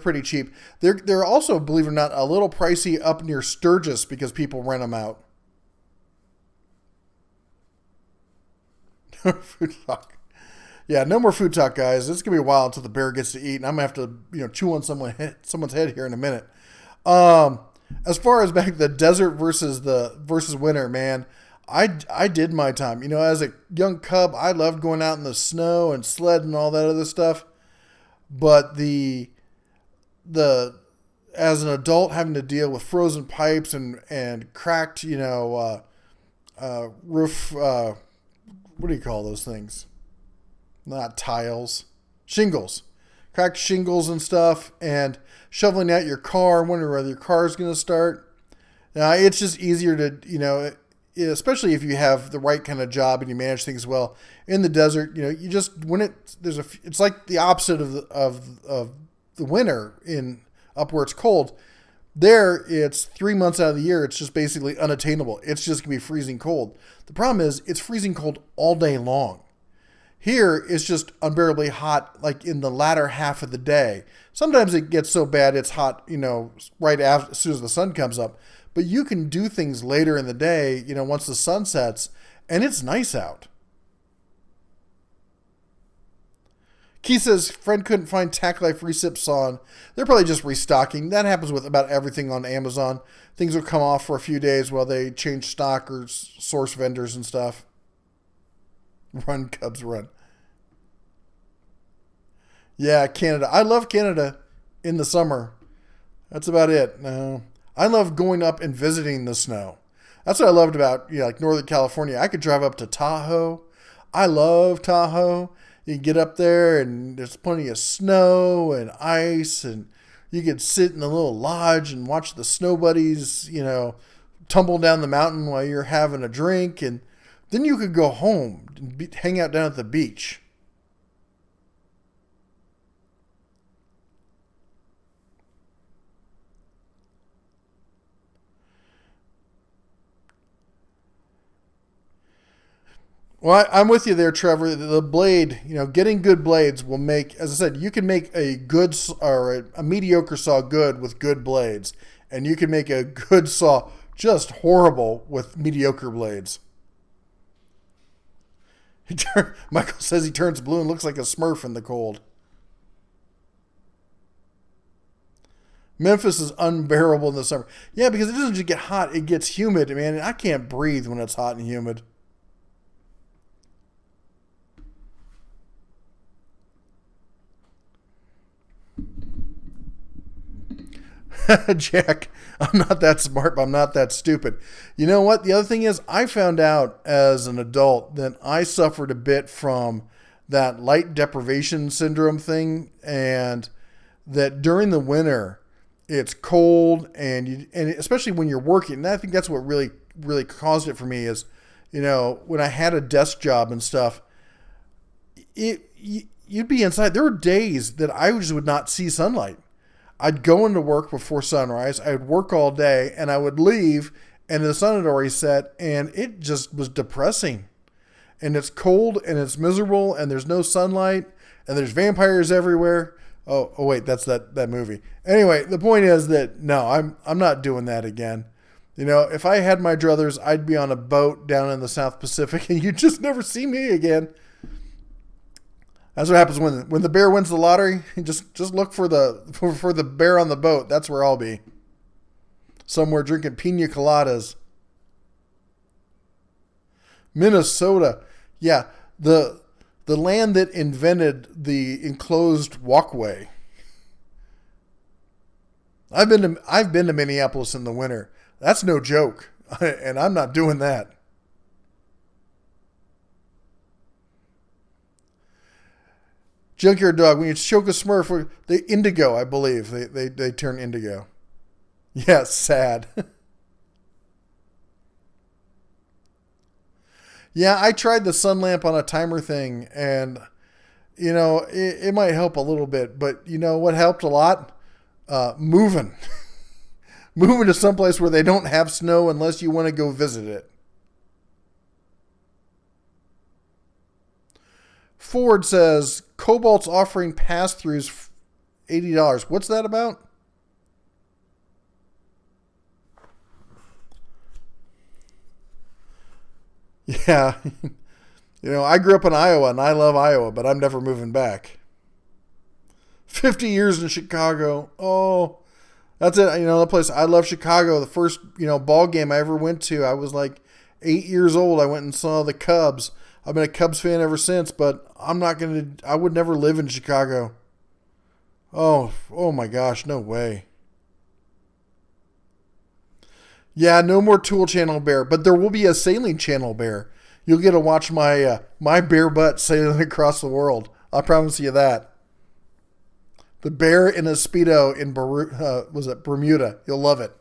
pretty cheap. They're also, believe it or not, a little pricey up near Sturgis because people rent them out. Food talk. Yeah, no more food talk, guys. It's gonna be a while until the bear gets to eat, and I'm gonna have to, chew on someone's head here in a minute. As far as back to the desert versus winter, man, I did my time. As a young cub, I loved going out in the snow and sled and all that other stuff. But the as an adult having to deal with frozen pipes and cracked, roof. What do you call those things? Not tiles, shingles, cracked shingles and stuff, and shoveling out your car, wondering whether your car is going to start. Now it's just easier to, especially if you have the right kind of job and you manage things well in the desert. You just it's like the opposite of the winter up where it's cold. There, it's 3 months out of the year. It's just basically unattainable. It's just gonna be freezing cold. The problem is it's freezing cold all day long. Here, it's just unbearably hot, like in the latter half of the day. Sometimes it gets so bad it's hot, right after, as soon as the sun comes up. But you can do things later in the day, once the sun sets, and it's nice out. Keith says, friend couldn't find Tack Life recips on. They're probably just restocking. That happens with about everything on Amazon. Things will come off for a few days while they change stock or source vendors and stuff. Run, Cubs, run. Yeah, Canada. I love Canada in the summer. That's about it. No. I love going up and visiting the snow. That's what I loved about, like Northern California. I could drive up to Tahoe. I love Tahoe. You can get up there and there's plenty of snow and ice, and you could sit in a little lodge and watch the snow buddies, tumble down the mountain while you're having a drink, and then you could go home and hang out down at the beach. Well, I'm with you there, Trevor. The blade, getting good blades will make, as I said, you can make a good or a mediocre saw good with good blades, and you can make a good saw just horrible with mediocre blades. Michael says he turns blue and looks like a Smurf in the cold. Memphis is unbearable in the summer. Yeah, because it doesn't just get hot, it gets humid, man. I can't breathe when it's hot and humid. Jack, I'm not that smart, but I'm not that stupid. You know what? The other thing is, I found out as an adult that I suffered a bit from that light deprivation syndrome thing, and that during the winter, it's cold, and especially when you're working. And I think that's what really, really caused it for me is, when I had a desk job and stuff, you'd be inside. There were days that I just would not see sunlight. I'd go into work before sunrise. I would work all day, and I would leave, and the sun had already set, and it just was depressing. And it's cold, and it's miserable, and there's no sunlight, and there's vampires everywhere. Oh wait, that's that movie. Anyway, the point is that no, I'm not doing that again. If I had my druthers, I'd be on a boat down in the South Pacific, and you'd just never see me again. That's what happens when the bear wins the lottery. Just look for the bear on the boat. That's where I'll be. Somewhere drinking pina coladas. Minnesota. Yeah, the land that invented the enclosed walkway. I've been to Minneapolis in the winter. That's no joke. And I'm not doing that. Junkyard Dog, when you choke a Smurf, they indigo, I believe. They turn indigo. Yeah, sad. Yeah, I tried the sun lamp on a timer thing, and, it might help a little bit. But you know what helped a lot? Moving. Moving to someplace where they don't have snow unless you want to go visit it. Ford says, Cobalt's offering pass-throughs $80. What's that about? Yeah. I grew up in Iowa, and I love Iowa, but I'm never moving back. 50 years in Chicago. Oh, that's it. The place. I love Chicago. The first, ball game I ever went to, I was like 8 years old. I went and saw the Cubs. I've been a Cubs fan ever since, but I would never live in Chicago. Oh my gosh, no way. Yeah, no more Tool Channel Bear, but there will be a Sailing Channel Bear. You'll get to watch my bear butt sailing across the world. I promise you that. The bear in a Speedo in Bermuda. You'll love it.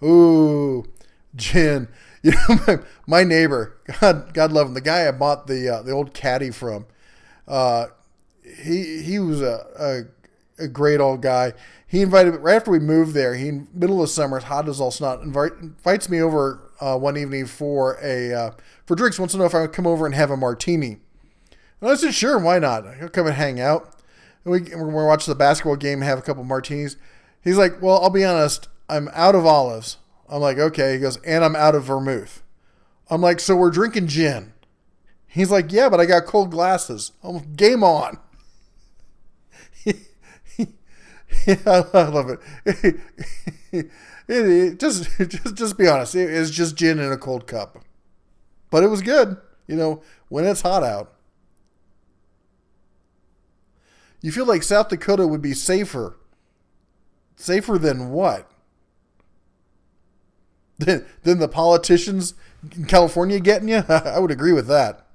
Ooh, gin. My neighbor, God love him, the guy I bought the old caddy from. He was a great old guy. He invited me right after we moved there. Middle of summer, it's hot as all snot. Invites me over one evening for drinks. Wants to know if I would come over and have a martini. And I said, sure, why not? I'll come and hang out. And we're going to watch the basketball game and have a couple martinis. He's like, well, I'll be honest, I'm out of olives. I'm like, okay. He goes, and I'm out of vermouth. I'm like, so we're drinking gin. He's like, yeah, but I got cold glasses. I'm like, game on. I love it. Just be honest. It's just gin in a cold cup. But it was good, when it's hot out. You feel like South Dakota would be safer. Safer than what? Than the politicians in California getting you? I would agree with that.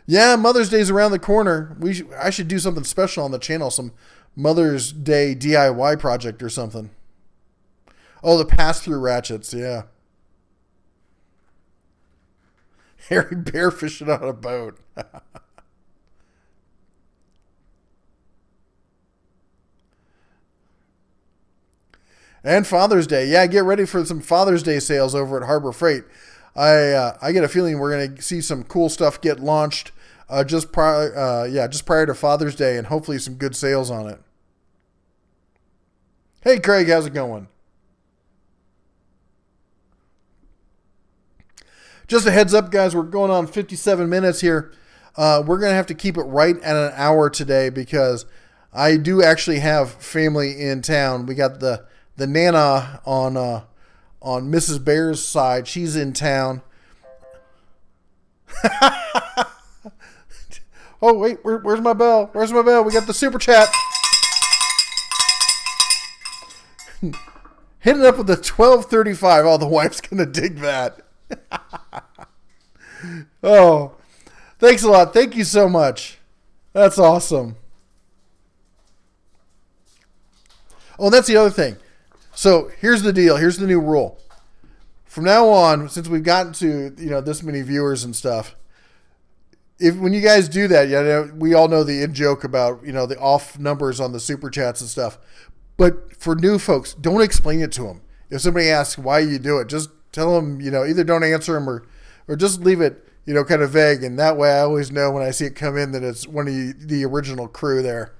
Yeah, Mother's Day's around the corner. I should do something special on the channel, some Mother's Day DIY project or something. Oh, the pass-through ratchets, yeah. Harry Bear fishing on a boat. And Father's Day. Yeah, get ready for some Father's Day sales over at Harbor Freight. I get a feeling we're going to see some cool stuff get launched just prior to Father's Day, and hopefully some good sales on it. Hey, Craig, how's it going? Just a heads up, guys, we're going on 57 minutes here. We're going to have to keep it right at an hour today because I do actually have family in town. We got the Nana on Mrs. Bear's side. She's in town. Oh, wait, where's my bell? Where's my bell? We got the super chat. Hit it up with the 1235. Oh, the wife's going to dig that. Oh, thanks a lot. Thank you so much. That's awesome. Oh, that's the other thing. So here's the deal. Here's the new rule. From now on, since we've gotten to this many viewers and stuff, when you guys do that, we all know the in joke about the off numbers on the super chats and stuff. But for new folks, don't explain it to them. If somebody asks why you do it, just tell them either don't answer them or just leave it kind of vague. And that way, I always know when I see it come in that it's one of the original crew there.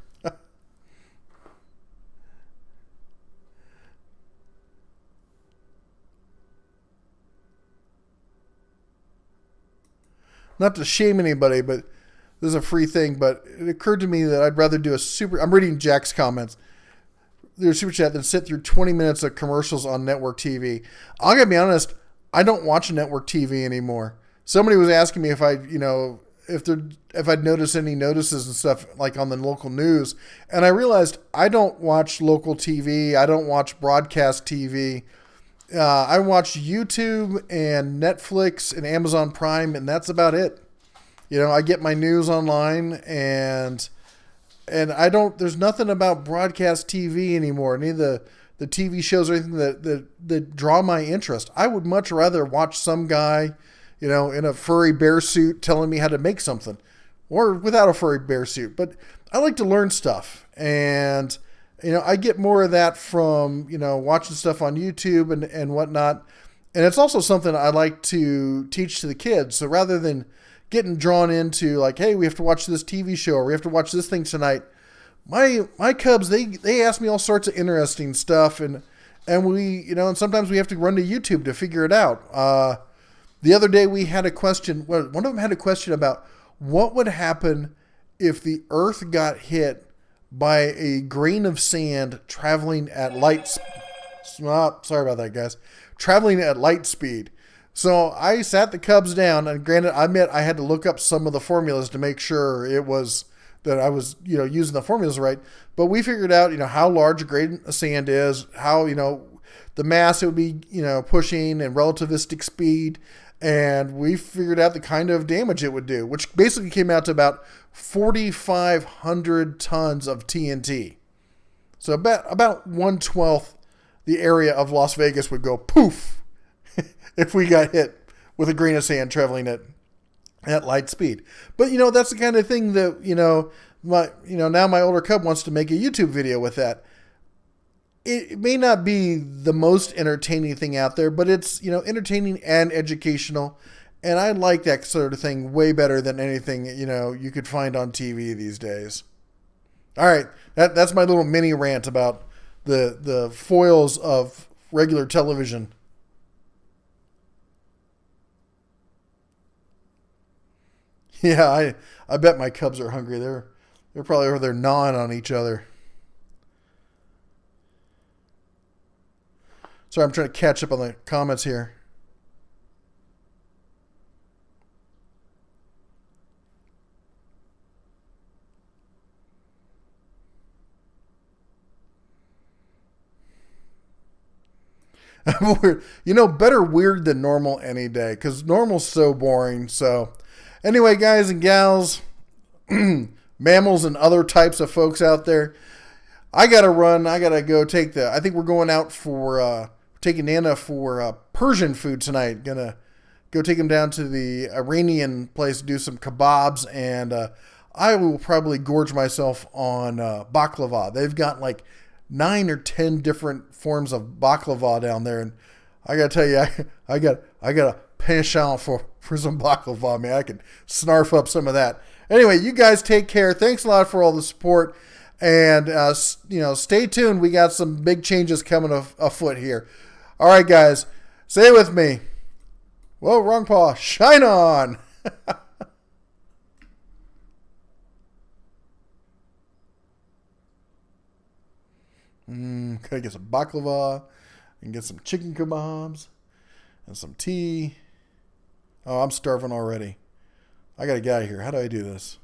Not to shame anybody, but this is a free thing. But it occurred to me that I'd rather do I'm reading Jack's comments. There's super chat than sit through 20 minutes of commercials on network TV. I'm gonna be honest. I don't watch network TV anymore. Somebody was asking me if I'd noticed any notices and stuff like on the local news, and I realized I don't watch local TV. I don't watch broadcast TV. I watch YouTube and Netflix and Amazon Prime, and that's about it. I get my news online, and there's nothing about broadcast TV anymore. Any of the TV shows or anything that draw my interest. I would much rather watch some guy, in a furry bear suit telling me how to make something, or without a furry bear suit. But I like to learn stuff, and I get more of that from watching stuff on YouTube and whatnot. And it's also something I like to teach to the kids. So rather than getting drawn into like, hey, we have to watch this TV show or we have to watch this thing tonight, my cubs, they ask me all sorts of interesting stuff, and we and sometimes we have to run to YouTube to figure it out. The other day we had a question. Well, one of them had a question about what would happen if the Earth got hit by a grain of sand traveling at sorry about that, guys. Traveling at light speed. So I sat the cubs down, and granted, I admit I had to look up some of the formulas to make sure it was that I was, using the formulas right. But we figured out, how large a grain of sand is, how, the mass it would be, pushing, and relativistic speed. And we figured out the kind of damage it would do, which basically came out to about 4,500 tons of TNT. So about 1/12 the area of Las Vegas would go poof if we got hit with a grain of sand traveling at light speed. But that's the kind of thing that now my older cub wants to make a YouTube video with that. It may not be the most entertaining thing out there, but it's entertaining and educational, and I like that sort of thing way better than anything you could find on TV these days. All right, that's my little mini rant about the foils of regular television. Yeah, I bet my cubs are hungry. They're probably over there gnawing on each other. Sorry, I'm trying to catch up on the comments here. Better weird than normal any day, because normal's so boring. So anyway, guys and gals, mammals and other types of folks out there, I gotta run. I gotta go I think we're going out for taking Nana for Persian food tonight. Gonna go take him down to the Iranian place to do some kebabs, and I will probably gorge myself on baklava. They've got like 9 or 10 different forms of baklava down there, and I gotta tell you, I got a penchant for some baklava, man. I can snarf up some of that. Anyway, you guys take care. Thanks a lot for all the support, and stay tuned. We got some big changes coming afoot here. All right, guys, say it with me. Whoa, wrong paw. Shine on. Gotta get some baklava and get some chicken kebabs and some tea. Oh, I'm starving already. I gotta get out of here. How do I do this?